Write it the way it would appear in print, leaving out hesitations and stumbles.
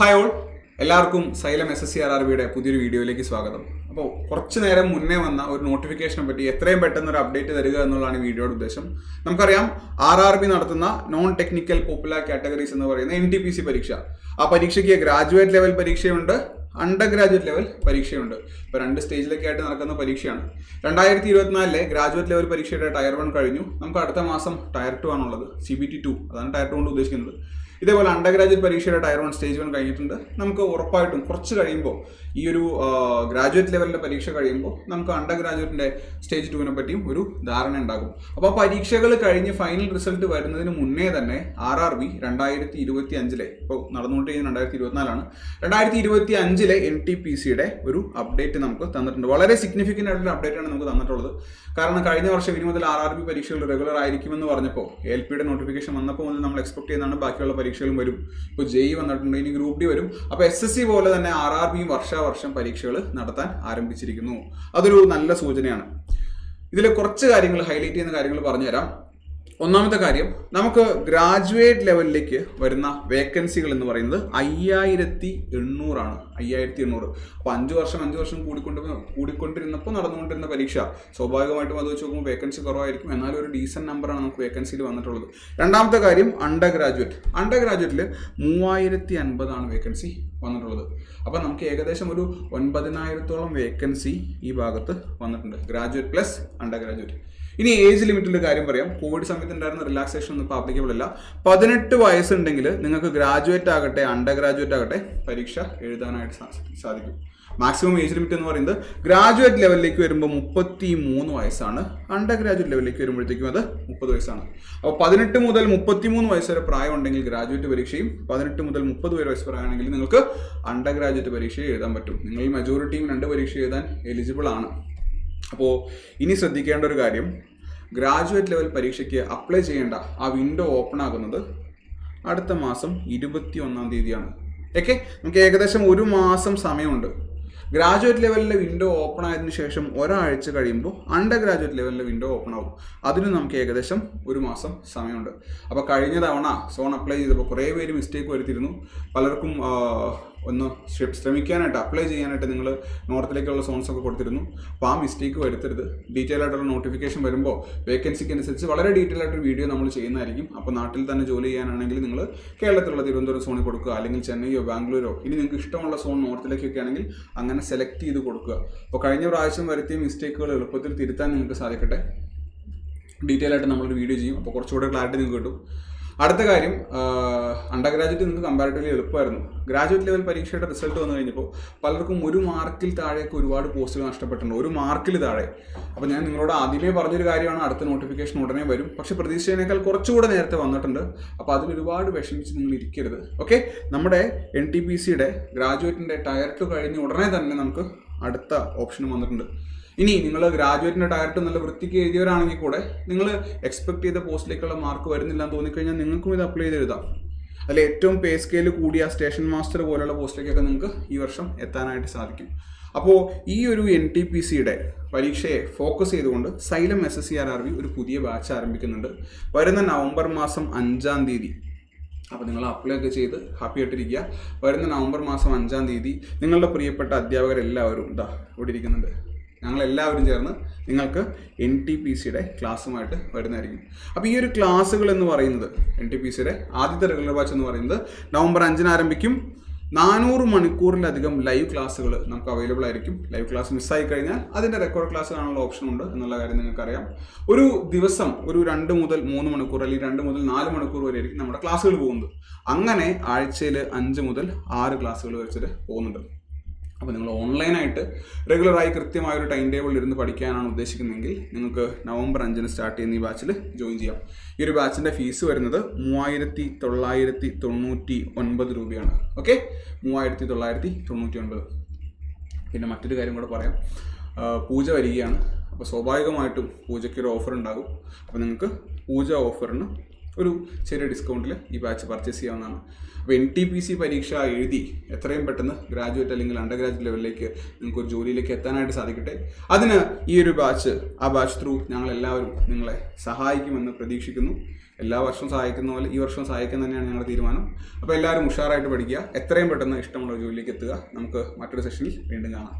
Hi all, എല്ലാവർക്കും xylem SSC-RRB പുതിയൊരു വീഡിയോയിലേക്ക് സ്വാഗതം. അപ്പോൾ കുറച്ച് നേരം മുന്നേ വന്ന ഒരു നോട്ടിഫിക്കേഷനെ പറ്റി എത്രയും പെട്ടെന്ന് ഒരു അപ്ഡേറ്റ് തരിക എന്നുള്ളതാണ് ഈ വീഡിയോയുടെ ഉദ്ദേശം. നമുക്കറിയാം RRB നടത്തുന്ന നോൺ ടെക്നിക്കൽ പോപ്പുലർ കാറ്റഗറീസ് എന്ന് പറയുന്ന NTPC പരീക്ഷ. ആ പരീക്ഷയ്ക്ക് ഗ്രാജുവേറ്റ് ലെവൽ പരീക്ഷയുണ്ട്, അണ്ടർ ഗ്രാജുവേറ്റ് ലെവൽ പരീക്ഷയുണ്ട്. ഇപ്പോൾ 2 സ്റ്റേജിലൊക്കെ ആയിട്ട് നടക്കുന്ന പരീക്ഷയാണ്. 2024 ഗ്രാജുവേറ്റ് ലെവൽ പരീക്ഷയുടെ ടയർ 1 കഴിഞ്ഞു. നമുക്ക് അടുത്ത മാസം ടയർ 2 ആണുള്ളത്, CBT 2, അതാണ് ടയർ 2 കൊണ്ട് ഉദ്ദേശിക്കുന്നത്. ഇതേപോലെ അണ്ടർ ഗ്രാജുവേറ്റ് പരീക്ഷയുടെ ടയർ 1 സ്റ്റേജ് 1 കഴിഞ്ഞിട്ടുണ്ട്. നമുക്ക് ഉറപ്പായിട്ടും കുറച്ച് കഴിയുമ്പോൾ ഈ ഒരു ഗ്രാജുവേറ്റ് ലെവലിൻ്റെ പരീക്ഷ കഴിയുമ്പോൾ നമുക്ക് അണ്ടർ ഗ്രാജുവേറ്റിൻ്റെ സ്റ്റേജ് 2 പറ്റിയും ഒരു ധാരണ ഉണ്ടാകും. അപ്പോൾ പരീക്ഷകൾ കഴിഞ്ഞ് ഫൈനൽ റിസൾട്ട് വരുന്നതിന് മുന്നേ തന്നെ RRB 2025 ഇപ്പോൾ നടന്നുകൊണ്ടിരിക്കുന്ന 2024 2025 NTPCയുടെ ഒരു അപ്ഡേറ്റ് നമുക്ക് തന്നിട്ടുണ്ട്. വളരെ സിഗ്നിഫിക്കൻ്റ് ആയിട്ടുള്ള അപ്ഡേറ്റ് ആണ് നമുക്ക് തന്നിട്ടുള്ളത്. കാരണം കഴിഞ്ഞ വർഷം ഇനി മുതൽ RRB പരീക്ഷകൾ റെഗുലർ ആയിരിക്കുമെന്ന് പറഞ്ഞപ്പോൾ LPയുടെ നോട്ടിഫിക്കേഷൻ വന്നപ്പോൾ മുതൽ നമ്മൾ എക്സ്പെക്ട് ചെയ്യുന്നതാണ് ബാക്കിയുള്ള പരീക്ഷകളും വരും. ഇപ്പോൾ JEE വന്നിട്ടുണ്ട്, ഇനി ഗ്രൂപ്പ് D വരും. അപ്പോൾ SSC പോലെ തന്നെ RRBയും വർഷാവർഷം പരീക്ഷകൾ നടത്താൻ ആരംഭിച്ചിരിക്കുന്നു. അതൊരു നല്ല സൂചനയാണ്. ഇതിൽ കുറച്ച് കാര്യങ്ങൾ ഹൈലൈറ്റ് ചെയ്യുന്ന കാര്യങ്ങൾ പറഞ്ഞുതരാം. ഒന്നാമത്തെ കാര്യം, നമുക്ക് ഗ്രാജുവേറ്റ് ലെവലിലേക്ക് വരുന്ന വേക്കൻസികൾ എന്ന് പറയുന്നത് 5800 ആണ്. 5800. അപ്പോൾ 5 വർഷം കൂടിക്കൊണ്ടിരുന്നപ്പോൾ നടന്നുകൊണ്ടിരുന്ന പരീക്ഷ സ്വാഭാവികമായിട്ടും അത് വെച്ച് നോക്കുമ്പോൾ വേക്കൻസി കുറവായിരിക്കും. എന്നാലും ഒരു ഡീസൻറ്റ് നമ്പറാണ് നമുക്ക് വേക്കൻസിയിൽ വന്നിട്ടുള്ളത്. രണ്ടാമത്തെ കാര്യം, അണ്ടർ ഗ്രാജുവേറ്റിൽ 3050 ആണ് വേക്കൻസി വന്നിട്ടുള്ളത്. അപ്പോൾ നമുക്ക് ഏകദേശം ഒരു 9000-ഓളം വേക്കൻസി ഈ ഭാഗത്ത് വന്നിട്ടുണ്ട്, ഗ്രാജുവേറ്റ് പ്ലസ് അണ്ടർ ഗ്രാജുവേറ്റ്. ഇനി ഏജ് ലിമിറ്റിൻ്റെ കാര്യം പറയാം. കോവിഡ് സമയത്ത് ഉണ്ടായിരുന്ന റിലാക്സേഷൻ ഒന്നും ഇപ്പോൾ ആപ്ലിക്കബിൾ അല്ല. 18 വയസ്സുണ്ടെങ്കിൽ നിങ്ങൾക്ക് ഗ്രാജുവേറ്റ് ആകട്ടെ അണ്ടർ ഗ്രാജുവേറ്റ് ആകട്ടെ പരീക്ഷ എഴുതാനായിട്ട് സാധിക്കും. മാക്സിമം ഏജ് ലിമിറ്റ് എന്ന് പറയുന്നത് ഗ്രാജുവേറ്റ് ലെവലിലേക്ക് വരുമ്പോൾ 33 വയസ്സാണ്. അണ്ടർ ഗ്രാജുവേറ്റ് ലെവലിലേക്ക് വരുമ്പോഴത്തേക്കും അത് 30 വയസ്സാണ്. അപ്പോൾ 18 മുതൽ 33 വയസ്സ് വരെ പ്രായം ഉണ്ടെങ്കിൽ ഗ്രാജുവേറ്റ് പരീക്ഷയും 18 മുതൽ 30 വയസ്സ് പ്രായമാണെങ്കിൽ നിങ്ങൾക്ക് അണ്ടർ ഗ്രാജുവേറ്റ് പരീക്ഷ എഴുതാൻ പറ്റും. നിങ്ങൾ മെജോറിറ്റിയും 2 പരീക്ഷ എഴുതാൻ എലിജിബിൾ ആണ്. അപ്പോൾ ഇനി ശ്രദ്ധിക്കേണ്ട ഒരു കാര്യം, ഗ്രാജുവേറ്റ് ലെവൽ പരീക്ഷയ്ക്ക് അപ്ലൈ ചെയ്യേണ്ട ആ വിൻഡോ ഓപ്പൺ ആകുന്നത് അടുത്ത മാസം 21-ാം തീയതിയാണ്. ഓക്കെ, നമുക്ക് ഏകദേശം 1 മാസം സമയമുണ്ട്. ഗ്രാജുവേറ്റ് ലെവലിലെ വിൻഡോ ഓപ്പൺ ആയതിനു ശേഷം ഒരാഴ്ച കഴിയുമ്പോൾ അണ്ടർ ഗ്രാജുവേറ്റ് ലെവലിലെ വിൻഡോ ഓപ്പൺ ആകും. അതിന് നമുക്ക് ഏകദേശം 1 മാസം സമയമുണ്ട്. അപ്പോൾ കഴിഞ്ഞ തവണ സോൺ അപ്ലൈ ചെയ്തപ്പോൾ കുറേ പേര് മിസ്റ്റേക്ക് വരുത്തിയിരുന്നു. പലർക്കും ഒന്ന് ശ്രമിക്കാനായിട്ട് അപ്ലൈ ചെയ്യാനായിട്ട് നിങ്ങൾ നോർത്തിലേക്കുള്ള സോൺസൊക്കെ കൊടുത്തിരുന്നു. അപ്പോൾ ആ മിസ്റ്റേക്ക് വരുത്തരുത്. ഡീറ്റെയിൽ ആയിട്ടുള്ള നോട്ടിഫിക്കേഷൻ വരുമ്പോൾ വേക്കൻസിക്ക് അനുസരിച്ച് വളരെ ഡീറ്റെയിൽ ആയിട്ടൊരു വീഡിയോ നമ്മൾ ചെയ്യുന്നതായിരിക്കും. അപ്പോൾ നാട്ടിൽ തന്നെ ജോലി ചെയ്യാനാണെങ്കിൽ നിങ്ങൾ കേരളത്തിലുള്ള തിരുവനന്തപുരം സോണിൽ കൊടുക്കുക, അല്ലെങ്കിൽ ചെന്നൈയോ ബാംഗ്ലൂരോ, ഇനി നിങ്ങൾക്ക് ഇഷ്ടമുള്ള സോൺ നോർത്തിലേക്കൊക്കെ ആണെങ്കിൽ അങ്ങനെ സെലക്ട് ചെയ്ത് കൊടുക്കുക. അപ്പോൾ കഴിഞ്ഞ പ്രാവശ്യം വരുത്തിയ മിസ്റ്റേക്കുകൾ എളുപ്പത്തിൽ തിരുത്താൻ നിങ്ങൾക്ക് സാധിക്കട്ടെ. ഡീറ്റെയിൽ ആയിട്ട് നമ്മളൊരു വീഡിയോ ചെയ്യും. അപ്പോൾ കുറച്ചുകൂടെ ക്ലാരിറ്റി നിങ്ങൾക്ക് കിട്ടും. അടുത്ത കാര്യം, അണ്ടർ ഗ്രാജുവേറ്റ് നിങ്ങൾക്ക് കമ്പാരിറ്റീവ്ലി എളുപ്പമായിരുന്നു. ഗ്രാജുവേറ്റ് ലെവൽ പരീക്ഷയുടെ റിസൾട്ട് വന്നു കഴിഞ്ഞപ്പോൾ പലർക്കും 1 മാർക്കിൽ താഴെയൊക്കെ ഒരുപാട് പോസ്റ്റുകൾ നഷ്ടപ്പെട്ടിട്ടുണ്ട്, 1 മാർക്കിൽ താഴെ. അപ്പോൾ ഞാൻ നിങ്ങളോട് ആദ്യമേ പറഞ്ഞൊരു കാര്യമാണ്, അടുത്ത നോട്ടിഫിക്കേഷൻ ഉടനെ വരും. പക്ഷേ പ്രതീക്ഷിച്ചതിനേക്കാൾ കുറച്ചുകൂടെ നേരത്തെ വന്നിട്ടുണ്ട്. അപ്പോൾ അതിലൊരുപാട് വിഷമിച്ച് നിങ്ങൾ ഇരിക്കരുത്. ഓക്കെ, നമ്മുടെ NTPCയുടെ ഗ്രാജുവേറ്റിൻ്റെ ടയർ 2 കഴിഞ്ഞ് ഉടനെ തന്നെ നമുക്ക് അടുത്ത ഓപ്ഷനും വന്നിട്ടുണ്ട്. ഇനി നിങ്ങൾ ഗ്രാജുവേറ്റിൻ്റെ ടയർ 2 നല്ല വൃത്തിക്ക് എഴുതിയവരാണെങ്കിൽ കൂടെ നിങ്ങൾ എക്സ്പെക്ട് ചെയ്ത പോസ്റ്റിലേക്കുള്ള മാർക്ക് വരുന്നില്ല എന്ന് തോന്നിക്കഴിഞ്ഞാൽ നിങ്ങൾക്കും ഇത് അപ്ലൈ ചെയ്ത് എഴുതാം. അതിൽ ഏറ്റവും പേ സ്കെയിൽ കൂടിയ സ്റ്റേഷൻ മാസ്റ്റർ പോലുള്ള പോസ്റ്റിലേക്കൊക്കെ നിങ്ങൾക്ക് ഈ വർഷം എത്താനായിട്ട് സാധിക്കും. അപ്പോൾ ഈ ഒരു NTPCയുടെ പരീക്ഷയെ ഫോക്കസ് ചെയ്തുകൊണ്ട് സൈലം SSC-RRB ഒരു പുതിയ ബാച്ച് ആരംഭിക്കുന്നുണ്ട്. വരുന്ന നവംബർ മാസം 5-ാം തീയതി. അപ്പോൾ നിങ്ങൾ അപ്ലൈ ഒക്കെ ചെയ്ത് ഹാപ്പി ആയിട്ടിരിക്കുക. വരുന്ന നവംബർ മാസം 5-ാം തീയതി നിങ്ങളുടെ പ്രിയപ്പെട്ട അധ്യാപകരെല്ലാവരും ഇവിടെ ഇരിക്കുന്നുണ്ട്. ഞങ്ങളെല്ലാവരും ചേർന്ന് നിങ്ങൾക്ക് NTPCയുടെ ക്ലാസ്സുമായിട്ട് വരുന്നതായിരിക്കും. അപ്പോൾ ഈ ഒരു ക്ലാസ്സുകൾ എന്ന് പറയുന്നത്, NTPCയുടെ ആദ്യത്തെ റെഗുലർ ബാച്ച് എന്ന് പറയുന്നത് നവംബർ 5-ന് ആരംഭിക്കും. 400 മണിക്കൂറിലധികം ലൈവ് ക്ലാസ്സുകൾ നമുക്ക് അവൈലബിൾ ആയിരിക്കും. ലൈവ് ക്ലാസ് മിസ്സായി കഴിഞ്ഞാൽ അതിൻ്റെ റെക്കോർഡ് ക്ലാസ് കാണാനുള്ള ഓപ്ഷൻ ഉണ്ട് എന്നുള്ള കാര്യം നിങ്ങൾക്കറിയാം. ഒരു ദിവസം ഒരു 2 മുതൽ 3 മണിക്കൂർ അല്ലെങ്കിൽ 2 മുതൽ 4 മണിക്കൂർ വരെ ആയിരിക്കും നമ്മുടെ ക്ലാസ്സുകൾ പോകുന്നത്. അങ്ങനെ ആഴ്ചയിൽ 5 മുതൽ 6 ക്ലാസ്സുകൾ വെച്ചിട്ട് പോകുന്നുണ്ട്. അപ്പോൾ നിങ്ങൾ ഓൺലൈനായിട്ട് റെഗുലറായി കൃത്യമായൊരു ടൈം ടേബിളിൽ ഇരുന്ന് പഠിക്കാനാണ് ഉദ്ദേശിക്കുന്നതെങ്കിൽ നിങ്ങൾക്ക് നവംബർ 5-ന് സ്റ്റാർട്ട് ചെയ്യുന്ന ഈ ബാച്ചിൽ ജോയിൻ ചെയ്യാം. ഈ ഒരു ബാച്ചിൻ്റെ ഫീസ് വരുന്നത് 3999 രൂപയാണ്. ഓക്കെ, 3999. പിന്നെ മറ്റൊരു കാര്യം കൂടെ പറയാം, പൂജ വരികയാണ്. അപ്പോൾ സ്വാഭാവികമായിട്ടും പൂജയ്ക്കൊരു ഓഫർ ഉണ്ടാകും. അപ്പോൾ നിങ്ങൾക്ക് പൂജ ഓഫറിന് ഒരു ചെറിയ ഡിസ്കൗണ്ടിൽ ഈ ബാച്ച് പർച്ചേസ് ചെയ്യാവുന്നതാണ്. അപ്പോൾ NTPC പരീക്ഷ എഴുതി എത്രയും പെട്ടെന്ന് ഗ്രാജുവേറ്റ് അല്ലെങ്കിൽ അണ്ടർ ഗ്രാജുവേറ്റ് ലെവലിലേക്ക് നിങ്ങൾക്കൊരു ജോലിയിലേക്ക് എത്താനായിട്ട് സാധിക്കട്ടെ. അതിന് ഈ ഒരു ബാച്ച്, ആ ബാച്ച് ത്രൂ ഞങ്ങളെല്ലാവരും നിങ്ങളെ സഹായിക്കുമെന്ന് പ്രതീക്ഷിക്കുന്നു. എല്ലാ വർഷവും സഹായിക്കുന്ന പോലെ ഈ വർഷവും സഹായിക്കാൻ തന്നെയാണ് ഞങ്ങളുടെ തീരുമാനം. അപ്പോൾ എല്ലാവരും ഉഷാറായിട്ട് പഠിക്കുക, എത്രയും പെട്ടെന്ന് ഇഷ്ടമുള്ള ജോലിയിലേക്ക് എത്തുക. നമുക്ക് മറ്റൊരു സെഷനിൽ വീണ്ടും കാണാം.